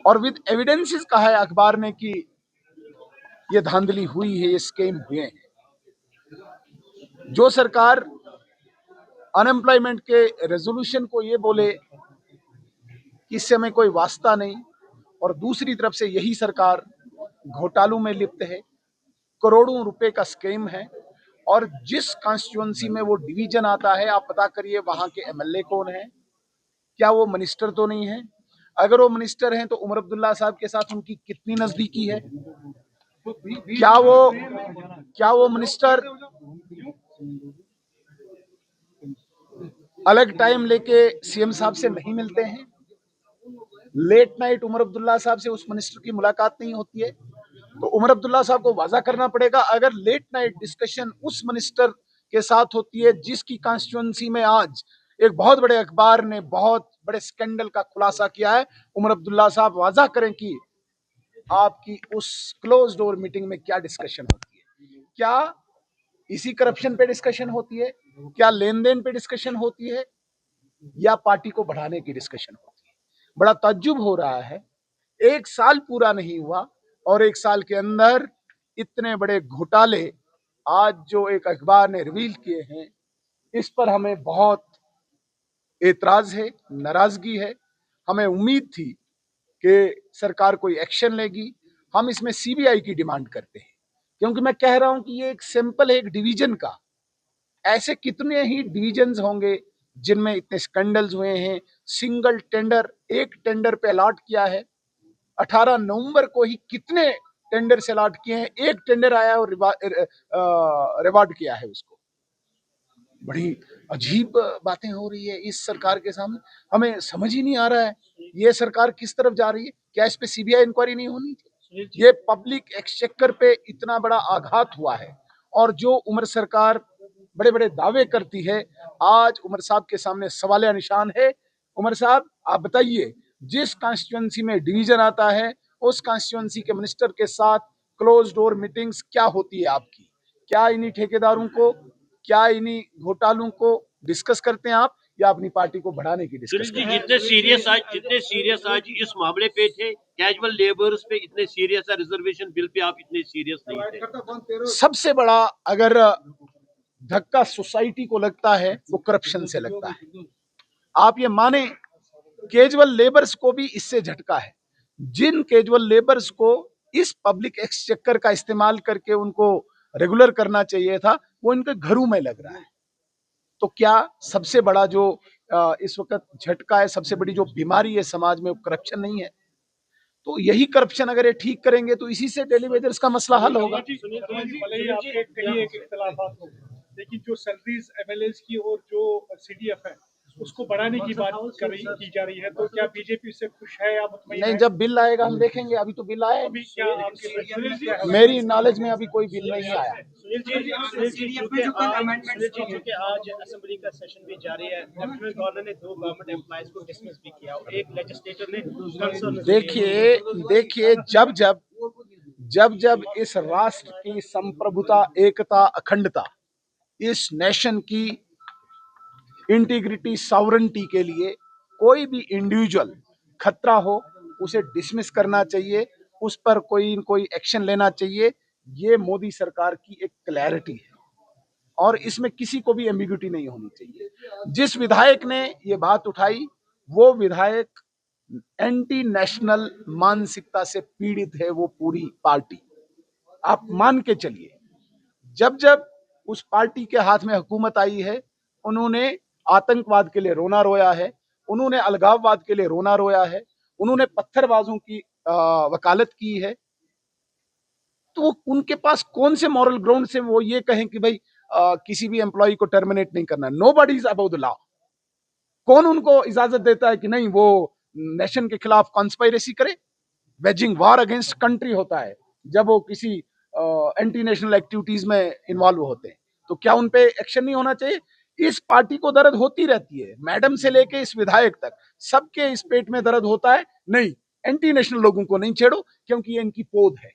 और with evidences कहा है अखबार ने कि ये धांधली हुई है, ये स्कैम हुए हैं। जो सरकार अनएम्प्लॉयमेंट के रेजोल्यूशन को ये बोले कि इससे हमें कोई वास्ता नहीं, और दूसरी तरफ से यही सरकार घोटालों में लिप्त है, करोड़ों रुपए का स्कैम है। और जिस कॉन्स्टिट्यूएंसी में वो डिवीजन आता है, आप पता करिए वहां के एमएलए कौन है, क्या वो मिनिस्टर तो नहीं है? अगर वो मिनिस्टर हैं तो उमर अब्दुल्ला साहब के साथ उनकी कितनी नजदीकी है? क्या वो मिनिस्टर अलग टाइम लेके सीएम साहब से नहीं मिलते हैं? लेट नाइट उमर अब्दुल्ला साहब से उस मिनिस्टर की मुलाकात नहीं होती है? तो उमर अब्दुल्ला साहब को वाजा करना पड़ेगा, अगर लेट नाइट डिस्कशन उस मिनिस्टर के साथ होती है जिसकी कॉन्स्टिट्यूएंसी में आज एक बहुत बड़े अखबार ने बहुत बड़े स्कैंडल का खुलासा किया है, उमर अब्दुल्ला साहब वाजा करें कि आपकी उस क्लोज डोर मीटिंग में क्या डिस्कशन होती है? क्या इसी करप्शन पे डिस्कशन होती है? क्या लेन देन पे डिस्कशन होती है? या पार्टी को बढ़ाने की डिस्कशन होती है? बड़ा ताज्जुब हो रहा है, एक साल पूरा नहीं हुआ और एक साल के अंदर इतने बड़े घोटाले आज जो एक अखबार ने रिवील किए हैं, इस पर हमें बहुत एतराज है, नाराजगी है। हमें उम्मीद थी कि सरकार कोई एक्शन लेगी। हम इसमें सीबीआई की डिमांड करते हैं, क्योंकि मैं कह रहा हूं कि ये एक सैंपल है एक डिवीजन का। ऐसे कितने ही डिवीजन होंगे जिनमें इतने स्कैंडल्स हुए हैं। सिंगल टेंडर, एक टेंडर पे अलॉट किया है, 18 नवंबर को ही कितने टेंडर से अलॉट किए हैं, एक टेंडर आया और रिवार्ड किया है उसको। बड़ी अजीब बातें हो रही है इस सरकार के सामने, हमें समझ ही नहीं आ रहा है ये सरकार किस तरफ जा रही है। क्या इस पे सीबीआई इंक्वायरी नहीं होनी थी? ये पब्लिक एक्सचेकर पे इतना बड़ा आघात हुआ है, और जो उमर सरकार बड़े बड़े दावे करती है, आज उमर साहब के सामने सवालिया निशान है। उमर साहब, आप बताइए, जिस कॉन्स्टिट्यूएंसी में डिवीजन आता है उस कॉन्स्टिट्यूएंसी के मिनिस्टर के साथ क्लोज डोर मीटिंग्स क्या होती है आपकी? क्या इन्हीं ठेकेदारों को, क्या इन्हीं घोटालों को डिस्कस करते हैं आप, या अपनी पार्टी को बढ़ाने की डिस्कस करते हैं? जितने सीरियस आज इस मामले पे थे, कैजुअल लेबर्स पे इतने सीरियस है, रिजर्वेशन बिल पे आप इतने सीरियस नहीं थे। सबसे बड़ा अगर धक्का सोसाइटी को लगता है वो करप्शन से लगता है। आप ये माने, कैजुअल लेबर्स को भी इससे झटका है। जिन कैजुअल लेबर्स को इस पब्लिक एक्सचेकर का इस्तेमाल करके उनको रेगुलर करना चाहिए था, वो इनके घरों में लग रहा है। तो क्या सबसे बड़ा जो इस वक्त झटका है, सबसे बड़ी जो बीमारी है समाज में, वो करप्शन नहीं है? तो यही करप्शन अगर ये ठीक करेंगे तो इसी से डेली वेजर्स का मसला हल होगा। लेकिन जो सैलरीज एमएलएस की और जो सीडीएफ है उसको बढ़ाने की बात की जा रही है, तो क्या बीजेपी से खुश है या मुतमईन नहीं, है? जब बिल आएगा हम देखेंगे। अभी तो बिल आया, अभी क्या आपके मेरी नॉलेज में अभी कोई बिल नहीं आया। आज असेंबली का सेशन भी जारी है, लेफ्टिनेंट गवर्नर ने 2 गवर्नमेंट एम्प्लॉइज को डिसमिस भी किया और एक लेजिस्लेटर ने देखिए जब जब इस राष्ट्र की संप्रभुता, एकता, अखंडता, इस नेशन की इंटीग्रिटी, सॉवरेंटी के लिए कोई भी इंडिविजुअल खतरा हो, उसे डिसमिस करना चाहिए, उस पर कोई एक्शन लेना चाहिए। ये मोदी सरकार की एक क्लैरिटी है और इसमें किसी को भी एम्बिग्यूटी नहीं होनी चाहिए। जिस विधायक ने ये बात उठाई, वो विधायक एंटी नेशनल मानसिकता से पीड़ित है, वो पूरी पार्टी। आप मान के चलिए, जब जब उस पार्टी के हाथ में हुकूमत आई है, उन्होंने आतंकवाद के लिए रोना रोया है, उन्होंने अलगाववाद के लिए रोना रोया है, उन्होंने पत्थरबाजों की वकालत की है। तो उनके पास कौन से मॉरल ग्राउंड से वो ये कहें कि भाई किसी भी एम्प्लॉय को टर्मिनेट नहीं करना? Nobody is above the law. कौन उनको इजाजत देता है कि नहीं वो नेशन के खिलाफ कॉन्स्पायरेसी करे? वेजिंग वॉर अगेंस्ट कंट्री होता है जब वो किसी एंटी नेशनल एक्टिविटीज में इन्वॉल्व होते हैं। तो क्या उन पे एक्शन नहीं होना चाहिए? इस पार्टी को दर्द होती रहती है, मैडम से लेके इस विधायक तक सबके इस पेट में दर्द होता है। नहीं, एंटी नेशनल लोगों को नहीं छेड़ो, क्योंकि ये इनकी पोद है।